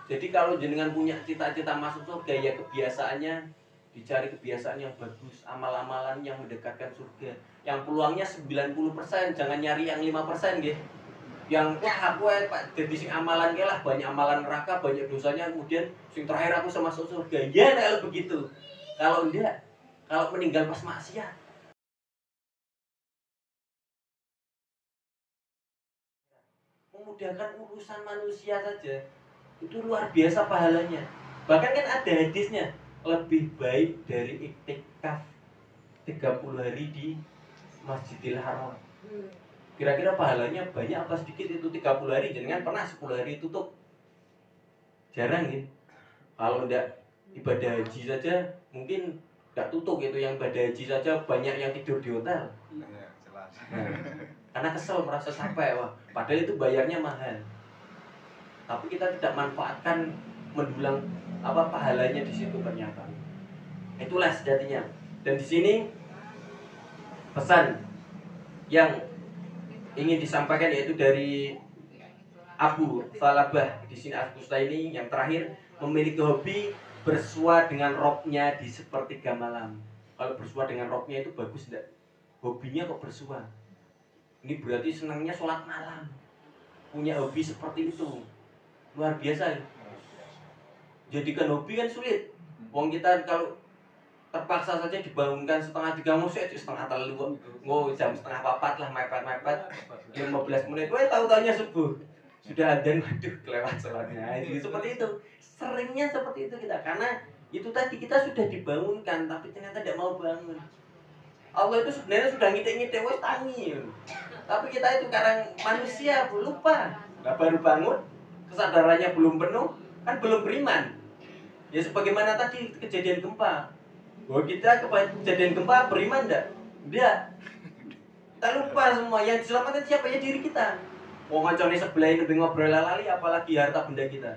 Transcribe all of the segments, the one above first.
Jadi kalau jenengan punya cita-cita masuk surga, ya kebiasaannya dicari kebiasaan yang bagus, amal-amalan yang mendekatkan surga. Yang peluangnya 90%, jangan nyari yang 5% gitu. Yang aku Pak jadi sing amalan ke lah, banyak amalan neraka, banyak dosanya, kemudian sing terakhir aku sama masuk surga. Ya kalau begitu. Kalau enggak, kalau meninggal pas maksiat, memudahkan urusan manusia saja, itu luar biasa pahalanya. Bahkan kan ada hadisnya, lebih baik dari iktikaf 30 hari di Masjidil Haram. Kira-kira pahalanya banyak apa sedikit itu 30 hari? Jangan pernah 10 hari tutup. Jarang ya. Kalau enggak ibadah haji saja mungkin enggak tutup gitu. Yang ibadah haji saja banyak yang tidur di hotel. Nah, karena kesel, merasa capek. Wah, padahal itu bayarnya mahal. Tapi kita tidak manfaatkan mendulang pahalanya di situ ternyata. Itulah sejatinya. Dan di sini pesan yang ingin disampaikan yaitu dari Abu Thalabah di sini Al-Bustaini yang terakhir, memiliki hobi bersua dengan robnya di sepertiga malam. Kalau bersua dengan robnya itu bagus enggak? Hobinya kok bersua. Ini berarti senangnya sholat malam. Punya hobi seperti itu. Luar biasa ya. Jadikan hobi kan sulit. Wong kita kalau terpaksa saja dibangunkan setengah 3 musik setengah 3 jam setengah 4 lah mepet 15 menit. Tahu-tahunya subuh. Sudah adzan, waduh kelewat sholatnya. Seperti itu. Seringnya seperti itu kita. Karena itu tadi kita sudah dibangunkan tapi ternyata tidak mau bangun. Allah itu sebenarnya sudah ngitik-ngitik wes tangi. Tapi kita itu karena manusia lupa. Nah, baru bangun, kesadarannya belum penuh, kan belum beriman. Ya sebagaimana tadi kejadian gempa. Bahwa kita kejadian gempa beriman enggak? Enggak. Kita lupa semua. Yang diselamatkan siapa? Ya diri kita. Wong kancane sebelah ini ngobrol lali apalagi harta benda kita.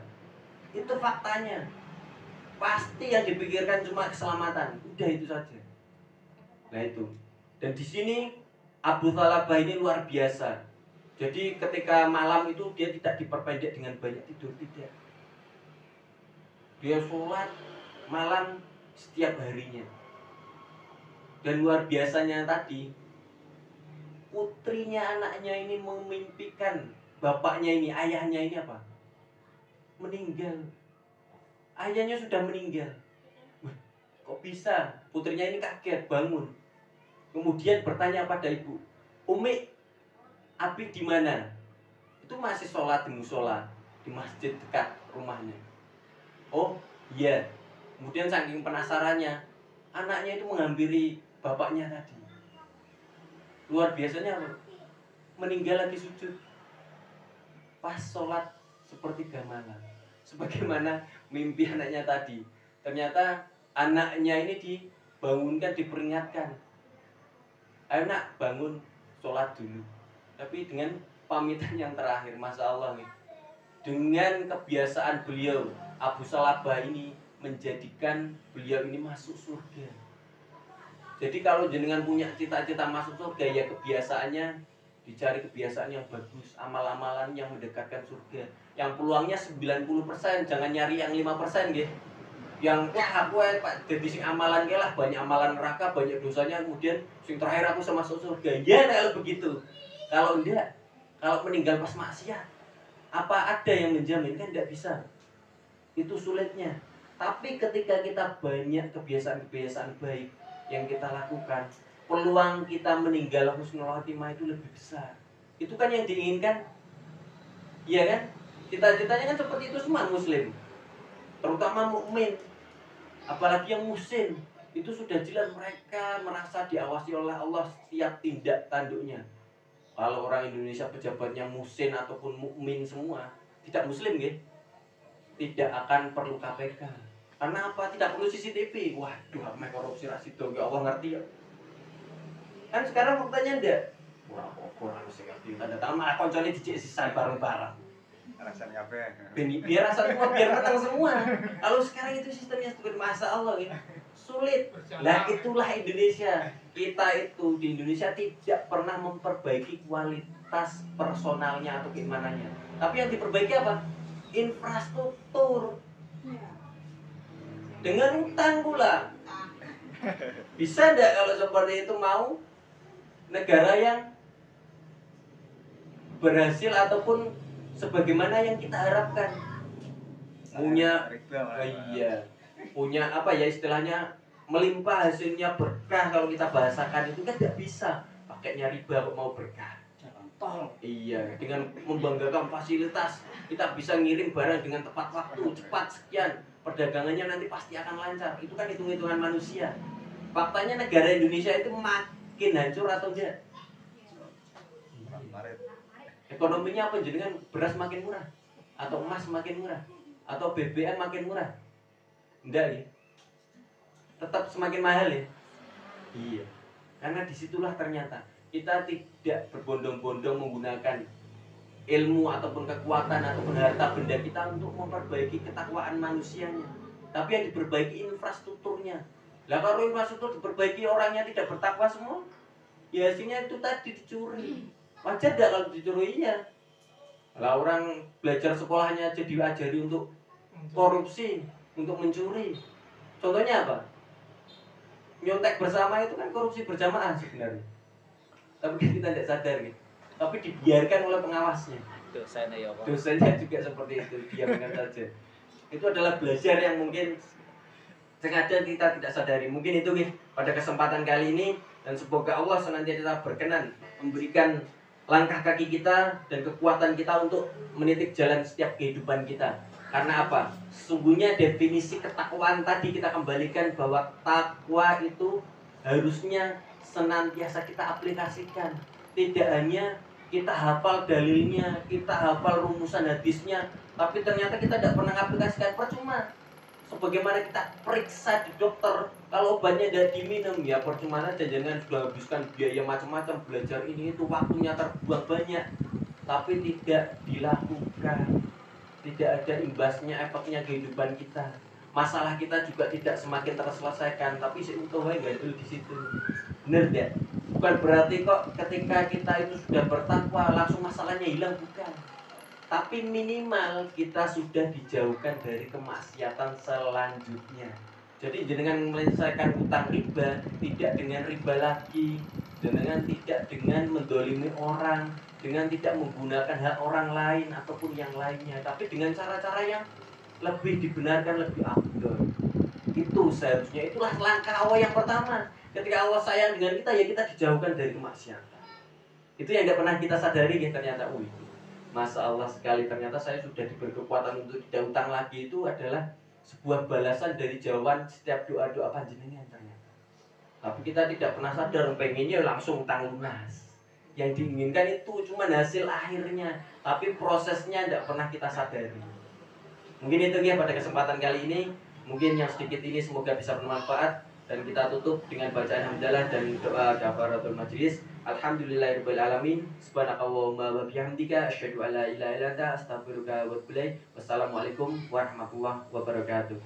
Itu faktanya. Pasti yang dipikirkan cuma keselamatan. Udah itu saja. Nah itu. Dan di sini Abu Thalabah ini luar biasa. Jadi ketika malam itu dia tidak diperpendek dengan banyak tidur, tidak. Dia sholat malam setiap harinya. Dan luar biasanya tadi, putrinya anaknya ini memimpikan bapaknya ini, ayahnya ini apa? Meninggal. Ayahnya sudah meninggal. Kok bisa? Putrinya ini kaget bangun. Kemudian bertanya pada ibu, Umi, Abi di mana? Itu masih sholat di musola, di masjid dekat rumahnya. Oh iya. Kemudian saking penasarannya, anaknya itu menghampiri bapaknya tadi. Luar biasanya apa? Meninggal lagi sujud pas sholat sepertiga malam. Sebagaimana mimpi anaknya tadi. Ternyata anaknya ini dibangunkan, diperingatkan. Ayo nak bangun, sholat dulu. Tapi dengan pamitan yang terakhir, Masya Allah nih. Dengan kebiasaan beliau, Abu Thalabah ini menjadikan beliau ini masuk surga. Jadi kalau jenengan punya cita-cita masuk surga, ya kebiasaannya dicari kebiasaan yang bagus, amal-amalan yang mendekatkan surga. Yang peluangnya 90%, jangan nyari yang 5% gitu. Yang aku Pak jadi sing amalan ke lah, banyak amalan neraka, banyak dosanya, kemudian sing terakhir aku sama masuk surga. Ya kalau begitu. Kalau enggak, kalau meninggal pas maksiat, apa ada yang menjamin? Kan tidak bisa. Itu sulitnya. Tapi ketika kita banyak kebiasaan-kebiasaan baik yang kita lakukan, peluang kita meninggal husnul khotimah itu lebih besar. Itu kan yang diinginkan. Iya kan? Cita-citanya kan seperti itu semua muslim. Terutama mukmin. Apalagi yang muhsin, itu sudah jelas mereka merasa diawasi oleh Allah setiap tindak tanduknya. Kalau orang Indonesia pejabatnya muhsin ataupun mukmin semua, tidak muslim gitu, tidak akan perlu KPK. Karena apa? Tidak perlu CCTV. Waduh, apa korupsi rasido, ya Allah ngerti ya. Kan sekarang faktanya enggak. Kurang sih ngerti. Tanda tangan malah koncone dicek sisan bareng-bareng. Rasanya apa? Biar rasa semua, biar menang semua. Kalau sekarang itu sistemnya seperti masa Allah gitu. Sulit. Nah itulah Indonesia. Kita itu di Indonesia tidak pernah memperbaiki kualitas personalnya atau keimanannya. Tapi yang diperbaiki apa? infrastruktur. Dengan utang pula. Bisa enggak kalau seperti itu mau negara yang berhasil ataupun sebagaimana yang kita harapkan? Punya apa ya istilahnya, melimpah hasilnya, berkah. Kalau kita bahasakan itu kan tidak bisa pakainya riba kok mau berkah. Iya, dengan membanggakan fasilitas kita bisa ngirim barang dengan tepat waktu, cepat sekian, perdagangannya nanti pasti akan lancar. Itu kan hitung-hitungan manusia. Faktanya negara Indonesia itu makin hancur atau enggak? Ekonominya apa jenengan? Beras makin murah, atau emas makin murah, atau BBM makin murah? Enggak ya? Tetap semakin mahal ya? Iya. Karena disitulah ternyata kita tidak berbondong-bondong menggunakan ilmu ataupun kekuatan ataupun harta benda kita untuk memperbaiki ketakwaan manusianya, tapi yang diperbaiki infrastrukturnya. Lah kalau infrastruktur diperbaiki, orangnya tidak bertakwa semua, ya hasilnya itu tadi dicuri. Wajar tidak kalau dicuri? Iya. Lah orang belajar sekolahnya aja diajari untuk korupsi, untuk mencuri. Contohnya apa? Nyontek bersama itu kan korupsi berjamaah sebenarnya. Tapi kita tidak sadar gitu. Tapi dibiarkan oleh pengawasnya. Dosennya juga seperti itu, diamkan saja. Itu adalah belajar yang mungkin sengaja kita tidak sadari. Mungkin itu pada kesempatan kali ini, dan semoga Allah senantiasa berkenan memberikan langkah kaki kita dan kekuatan kita untuk menitik jalan setiap kehidupan kita. Karena apa? Sesungguhnya definisi ketakwaan tadi kita kembalikan bahwa takwa itu harusnya senantiasa kita aplikasikan. Tidak hanya kita hafal dalilnya, kita hafal rumusan hadisnya, tapi ternyata kita tidak pernah aplikasikan, percuma. Sebagaimana kita periksa di dokter, kalau obatnya tidak diminum, ya percuma aja. Jangan sudah habiskan biaya macam-macam, belajar ini itu, waktunya terbuang banyak, tapi tidak dilakukan. Tidak ada imbasnya, efeknya kehidupan kita. Masalah kita juga tidak semakin terselesaikan, tapi seutuhnya gagal di situ. Benar tidak? Bukan berarti kok ketika kita itu sudah bertakwa langsung masalahnya hilang, bukan. Tapi minimal kita sudah dijauhkan dari kemaksiatan selanjutnya. Jadi dengan menyelesaikan utang riba, tidak dengan riba lagi, dengan tidak dengan mendolimi orang, dengan tidak menggunakan hak orang lain ataupun yang lainnya, tapi dengan cara-cara yang lebih dibenarkan, lebih afdol. Itu seharusnya, itulah langkah awal yang pertama. Ketika Allah sayang dengan kita, ya kita dijauhkan dari kemaksiatan. Itu yang tidak pernah kita sadari ya, ternyata Masya Allah sekali, ternyata saya sudah diberi kekuatan untuk tidak utang lagi. Itu adalah sebuah balasan dari jawaban setiap doa-doa panjenengan ternyata. Tapi kita tidak pernah sadar, pengennya langsung utang lunas. Yang diinginkan itu cuma hasil akhirnya, tapi prosesnya tidak pernah kita sadari. Mungkin itu ya pada kesempatan kali ini. Mungkin yang sedikit ini semoga bisa bermanfaat. Dan kita tutup dengan bacaan hamdalah dan doa kafaratul majlis. Alhamdulillahirrahmanirrahim. Subhanakallahumma wa bihamdika asyhadu an la ilaha illa anta astaghfiruka wa atubu ilaik. Wassalamualaikum warahmatullahi wabarakatuh.